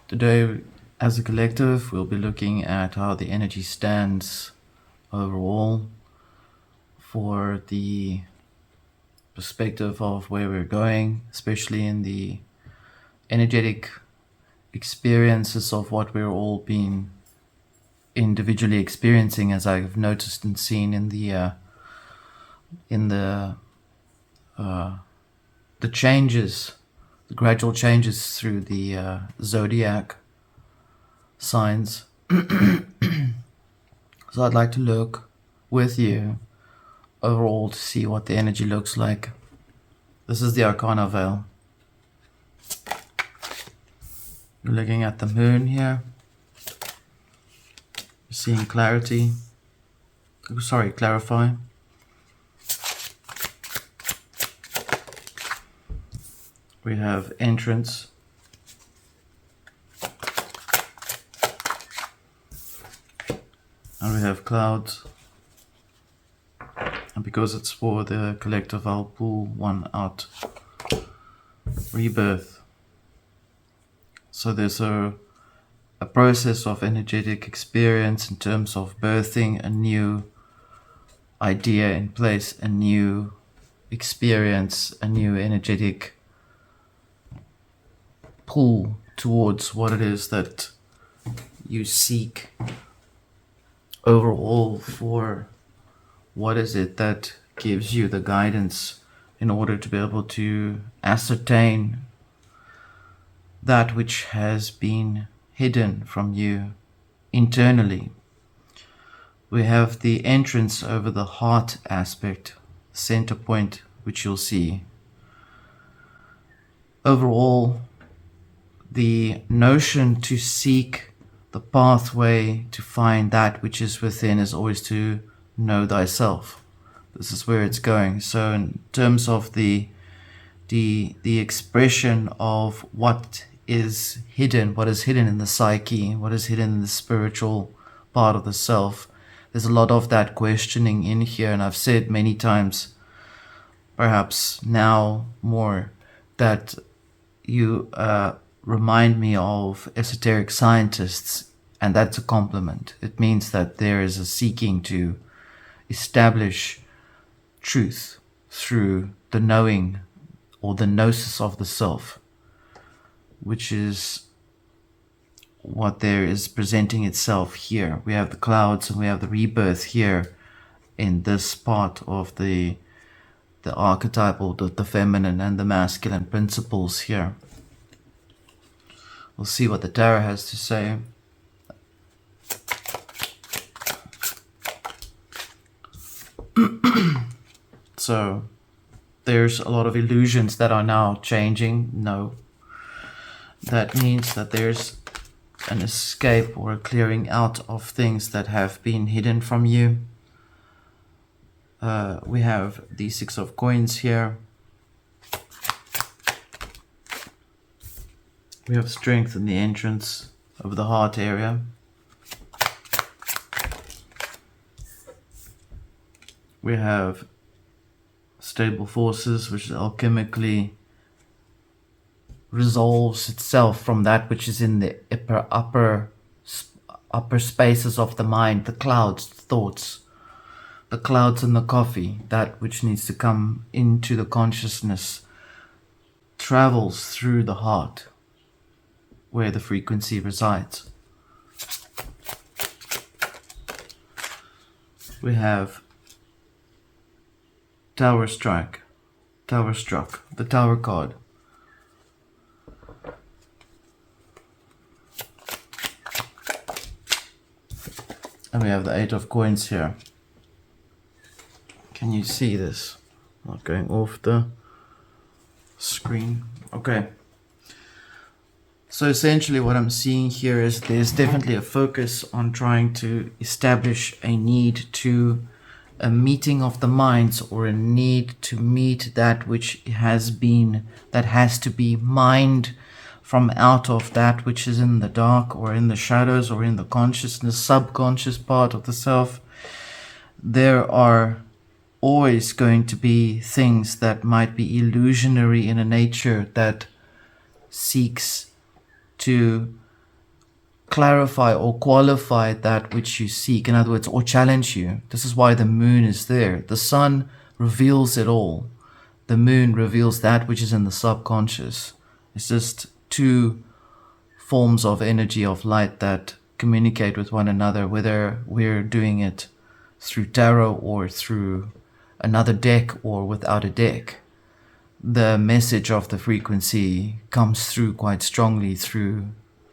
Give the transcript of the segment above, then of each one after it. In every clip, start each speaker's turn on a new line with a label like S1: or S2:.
S1: Today, as a collective, we'll be looking at how the energy stands overall for the perspective of where we're going, especially in the energetic experiences of what we're all being individually experiencing, as I've noticed and seen in the changes, the gradual changes through the zodiac signs. So I'd like to look with you overall to see what the energy looks like. This is the Arcana Veil. You're looking at the moon here. You're seeing clarity. Clarify. We have entrance. And we have clouds. And because it's for the collective, I'll pull one out. Rebirth. So there's a process of energetic experience in terms of birthing a new idea in place, a new experience, a new energetic pull towards what it is that you seek overall. For what is it that gives you the guidance in order to be able to ascertain that which has been hidden from you internally. We have the entrance over the heart aspect, center point, which you'll see. Overall, the notion to seek the pathway to find that which is within is always to know thyself. This is where it's going. So in terms of the expression of what is hidden in the psyche, what is hidden in the spiritual part of the self, there's a lot of that questioning in here. And I've said many times, perhaps now more, that you remind me of esoteric scientists, and that's a compliment. It means that there is a seeking to establish truth through the knowing or the gnosis of the self, which is what there is presenting itself here. We have the clouds and we have the rebirth here in this part of the archetypal, the feminine and the masculine principles here. We'll see what the tarot has to say. So there's a lot of illusions that are now changing. No. That means that there's an escape or a clearing out of things that have been hidden from you. We have the Six of Coins here. We have strength in the entrance of the heart area. We have stable forces, which alchemically resolves itself from that which is in the upper spaces of the mind, the clouds, thoughts, the clouds in the coffee. That which needs to come into the consciousness travels through the heart, where the frequency resides. We have Tower Struck, the Tower card. And we have the Eight of Coins here. Can you see this? Not going off the screen. Okay. So essentially what I'm seeing here is there's definitely a focus on trying to establish a need to a meeting of the minds, or a need to meet that which has to be mined from out of that which is in the dark or in the shadows or in the consciousness, subconscious part of the self. There are always going to be things that might be illusionary in a nature that seeks to clarify or qualify that which you seek. In other words, or challenge you. This is why the moon is there. The sun reveals it all. The moon reveals that which is in the subconscious. It's just two forms of energy of light that communicate with one another, whether we're doing it through tarot or through another deck or without a deck. The message of the frequency comes through quite strongly through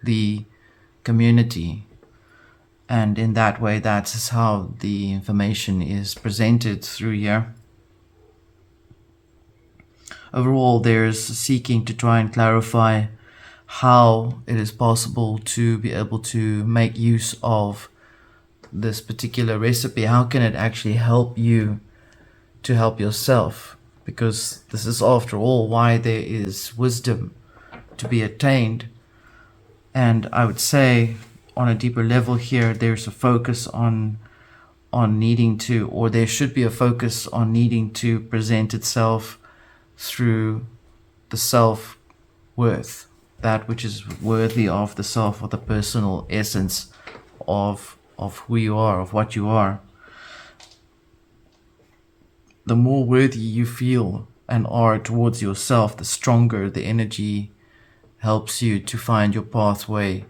S1: the community, and in that way that's how the information is presented through here. Overall, there's seeking to try and clarify how it is possible to be able to make use of this particular recipe. How can it actually help you to help yourself? Because this is, after all, why there is wisdom to be attained. And I would say on a deeper level here, there's a focus on needing to, or there should be a focus on needing to present itself through the self-worth, that which is worthy of the self, or the personal essence of who you are, of what you are. The more worthy you feel and are towards yourself, the stronger the energy helps you to find your pathway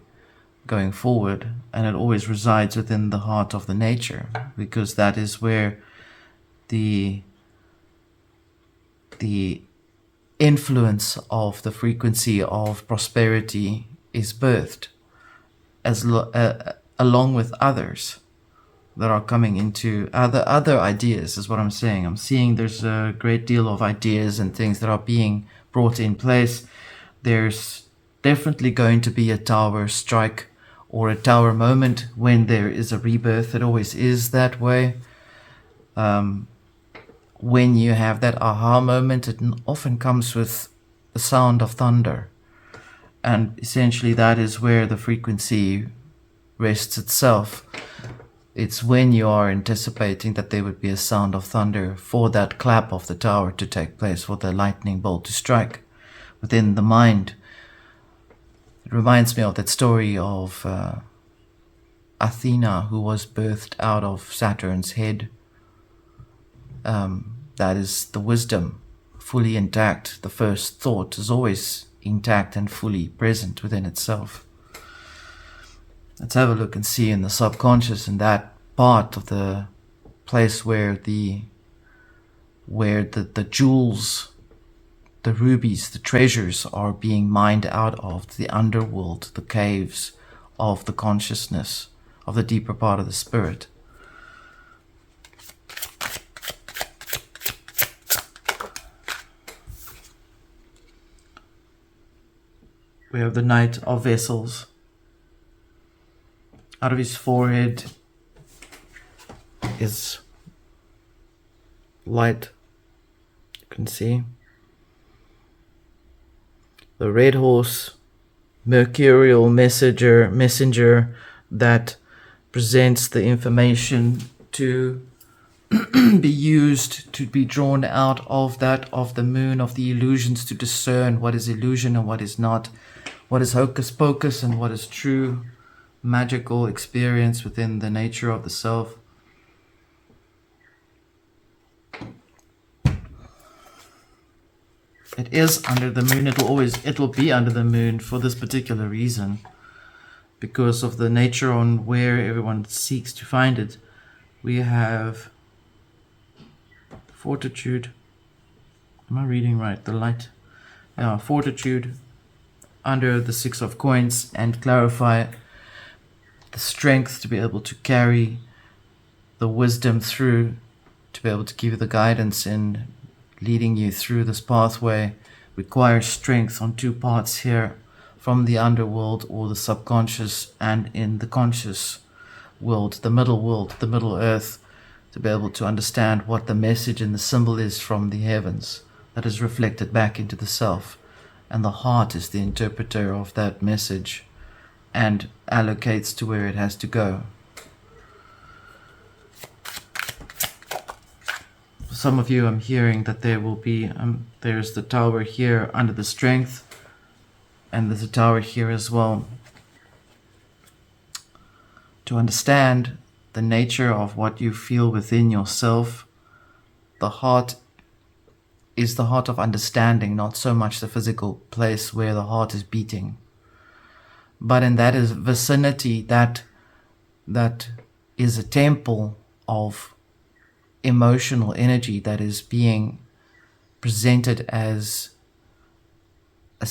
S1: going forward. And it always resides within the heart of the nature, because that is where the influence of the frequency of prosperity is birthed, along with others that are coming into other ideas, is what I'm saying. I'm seeing there's a great deal of ideas and things that are being brought in place. There's definitely going to be a tower strike or a tower moment when there is a rebirth. It always is that way. When you have that aha moment, it often comes with the sound of thunder. And essentially that is where the frequency rests itself. It's when you are anticipating that there would be a sound of thunder for that clap of the tower to take place, for the lightning bolt to strike within the mind. It reminds me of that story of Athena, who was birthed out of Saturn's head. That is the wisdom, fully intact. The first thought is always intact and fully present within itself. Let's have a look and see in the subconscious, in that part of the place where the jewels, the rubies, the treasures are being mined out of, the underworld, the caves of the consciousness, of the deeper part of the spirit. We have the Knight of Vessels. Out of his forehead is light, you can see. The red horse, mercurial messenger that presents the information to be used, to be drawn out of that, of the moon, of the illusions, to discern what is illusion and what is not, what is hocus pocus and what is true magical experience within the nature of the self. It is under the moon. It will be under the moon for this particular reason, because of the nature on where everyone seeks to find it. We have fortitude. Am I reading right? The light. Yeah, fortitude under the 6 of coins, and clarify the strength to be able to carry the wisdom through, to be able to give you the guidance in leading you through this pathway, requires strength on 2 parts here, from the underworld or the subconscious, and in the conscious world, the middle earth, to be able to understand what the message and the symbol is from the heavens that is reflected back into the self. And the heart is the interpreter of that message and allocates to where it has to go. For some of you, I'm hearing that there will be, there's the tower here under the strength, and there's a tower here as well. to understand the nature of what you feel within yourself. The heart is the heart of understanding, not so much the physical place where the heart is beating, but in that is vicinity, that is a temple of emotional energy that is being presented as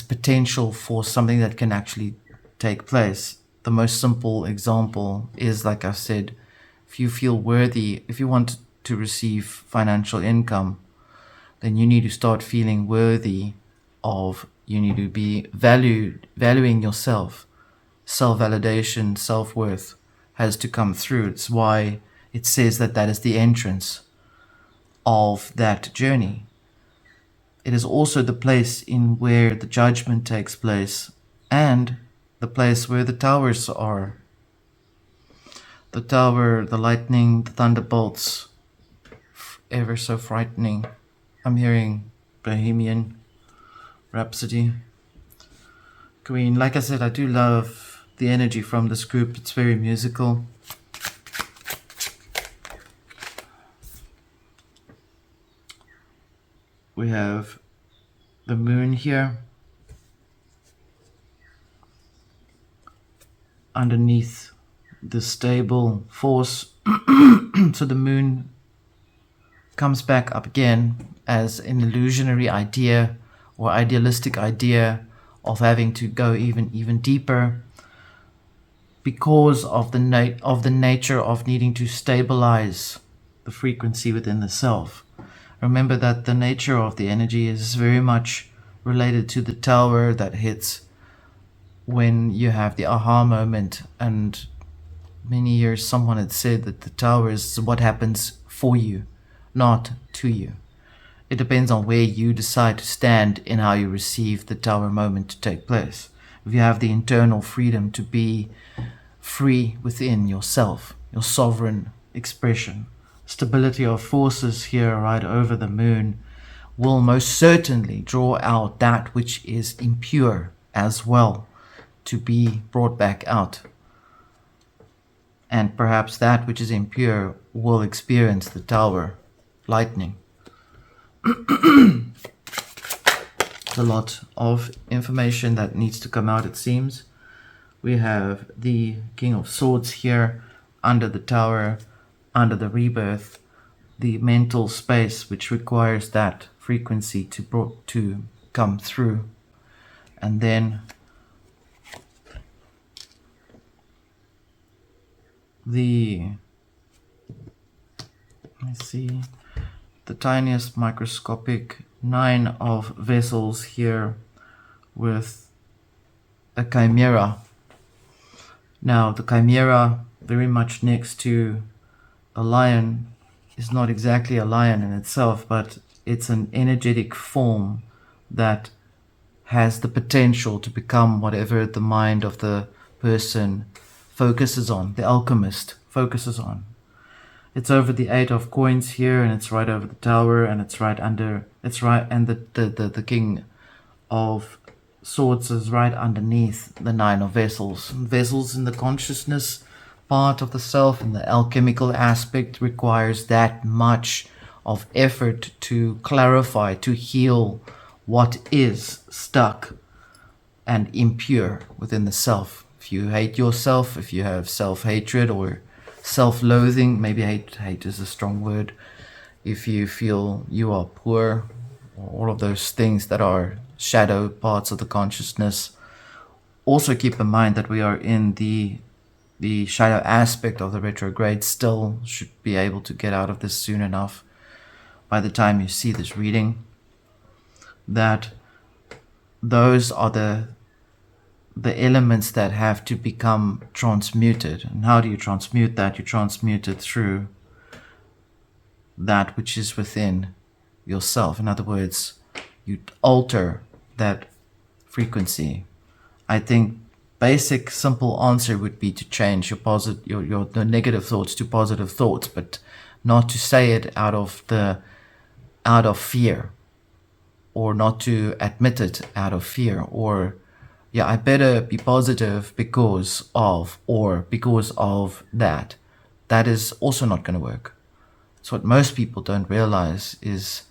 S1: potential for something that can actually take place. The most simple example is, like I said, if you feel worthy, if you want to receive financial income, then you need to start feeling worthy of, you need to be valuing yourself. Self-validation, self-worth has to come through. It's why it says that is the entrance of that journey. It is also the place in where the judgment takes place, and the place where the towers are. The tower, the lightning, the thunderbolts, ever so frightening. I'm hearing Bohemian Rhapsody. Queen, like I said, I do love the energy from this group. It's very musical. We have the moon here. Underneath the stable force. So the moon comes back up again as an illusionary idea or idealistic idea of having to go even deeper, because of the nature of needing to stabilize the frequency within the self. Remember that the nature of the energy is very much related to the tower that hits when you have the aha moment. And many years someone had said that the tower is what happens for you, not to you. It depends on where you decide to stand in how you receive the tower moment to take place. If you have the internal freedom to be free within yourself, your sovereign expression, stability of forces here right over the moon will most certainly draw out that which is impure as well to be brought back out. And perhaps that which is impure will experience the tower lightning. It's a lot of information that needs to come out, it seems. We have the King of Swords here under the tower, under the rebirth, the mental space which requires that frequency to come through. And then the tiniest microscopic 9 of vessels here with a chimera. Now the chimera, very much next to a lion, is not exactly a lion in itself, but it's an energetic form that has the potential to become whatever the mind of the person focuses on, the alchemist focuses on. It's over the 8 of coins here, and it's right over the tower, and it's right under, and the King of Swords is right underneath the 9 of vessels. Vessels in the consciousness part of the self, and the alchemical aspect requires that much of effort to clarify, to heal what is stuck and impure within the self. If you hate yourself, if you have self-hatred or self-loathing, maybe hate is a strong word, if you feel you are poor, or all of those things that are shadow parts of the consciousness. Also keep in mind that we are in the shadow aspect of the retrograde. Still should be able to get out of this soon enough by the time you see this reading. That those are the elements that have to become transmuted. And how do you transmute that? You transmute it through that which is within yourself. In other words, you alter that frequency. I think basic simple answer would be to change your negative thoughts to positive thoughts, but not to say it out of fear, or not to admit it out of fear, or yeah, I better be positive because of, or because of that. That is also not going to work. So what most people don't realize is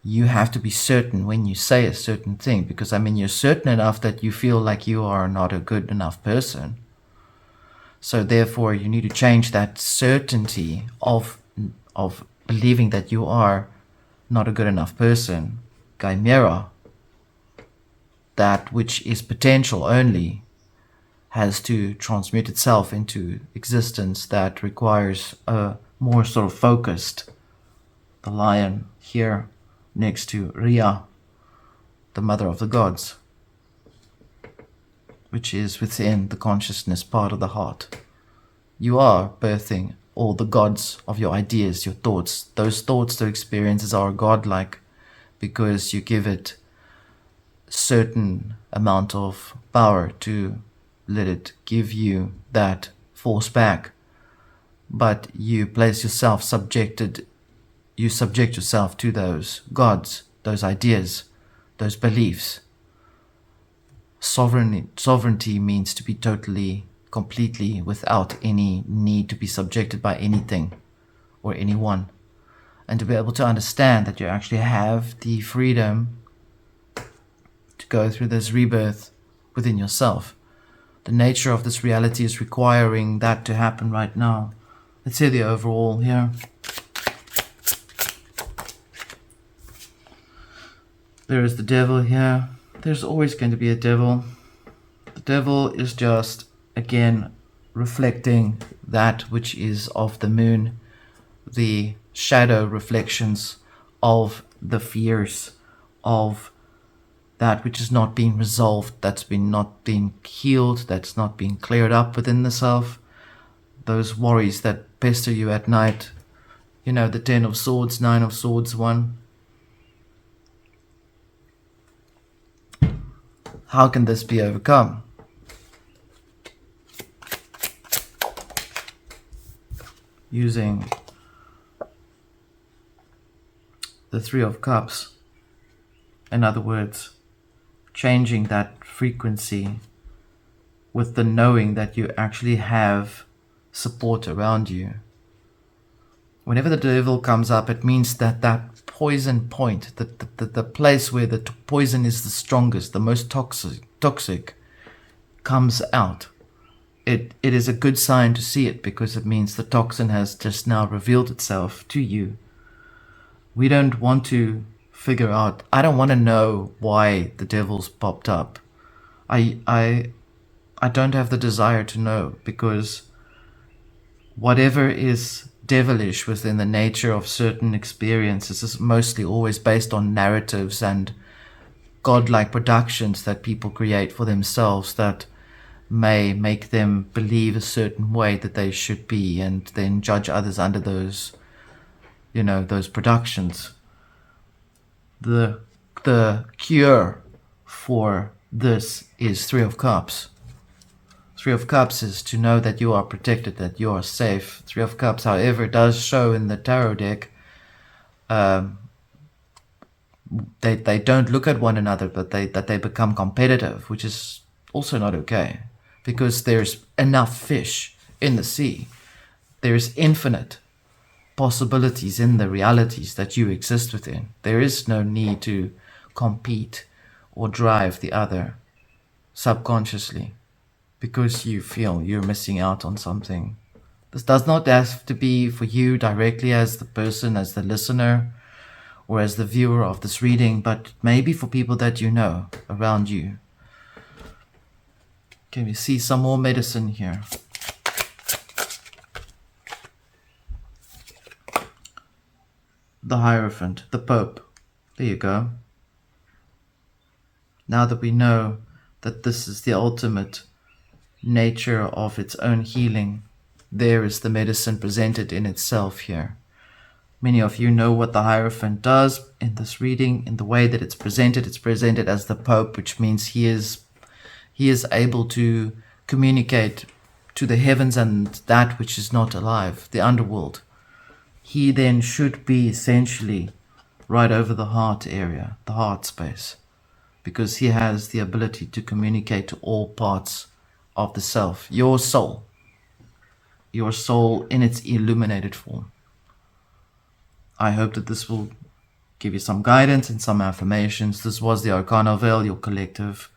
S1: you have to be certain when you say a certain thing, because I mean, you're certain enough that you feel like you are not a good enough person. So therefore, you need to change that certainty of believing that you are not a good enough person. Chimera, that which is potential only, has to transmute itself into existence that requires a more sort of focused. The lion here next to Rhea, the mother of the gods, which is within the consciousness part of the heart. You are birthing all the gods of your ideas, your thoughts. Those thoughts, those experiences are godlike because you give it a certain amount of power to let it give you that force back. But you place yourself you subject yourself to those gods, those ideas, those beliefs. Sovereignty means to be totally, completely without any need to be subjected by anything or anyone. And to be able to understand that you actually have the freedom to go through this rebirth within yourself. The nature of this reality is requiring that to happen right now. Let's say the overall here. There is the devil here. There's always going to be a devil. The devil is just, again, reflecting that which is of the moon, the shadow reflections of the fears of that which is not being resolved, that's been not being healed, that's not being cleared up within the self. Those worries that pester you at night, you know, the 10 of swords, 9 of swords, 1. How can this be overcome? Using the 3 of cups. In other words, changing that frequency with the knowing that you actually have support around you. Whenever the devil comes up, it means that that poison point, the place where the poison is the strongest, the most toxic, comes out. It is a good sign to see it, because it means the toxin has just now revealed itself to you. We don't want to figure out, I don't want to know why the devil's popped up. I don't have the desire to know, because whatever is devilish within the nature of certain experiences is mostly always based on narratives and godlike productions that people create for themselves that may make them believe a certain way that they should be, and then judge others under those, you know, those productions. The cure for this is 3 of Cups. 3 of Cups is to know that you are protected, that you are safe. 3 of Cups, however, does show in the tarot deck, they don't look at one another, but that they become competitive, which is also not okay, because there's enough fish in the sea. There's infinite possibilities in the realities that you exist within. There is no need to compete or drive the other subconsciously because you feel you're missing out on something. This does not have to be for you directly as the person, as the listener, or as the viewer of this reading, but maybe for people that you know around you. Can we see some more medicine here? The Hierophant, the Pope. There you go. Now that we know that this is the ultimate nature of its own healing, there is the medicine presented in itself here. Many of you know what the Hierophant does in this reading. In the way that it's presented as the Pope, which means he is able to communicate to the heavens and that which is not alive, the underworld. He then should be essentially right over the heart area, the heart space. because he has the ability to communicate to all parts of the self. Your soul in its illuminated form. I hope that this will give you some guidance and some affirmations. This was the Arcana Veil, your collective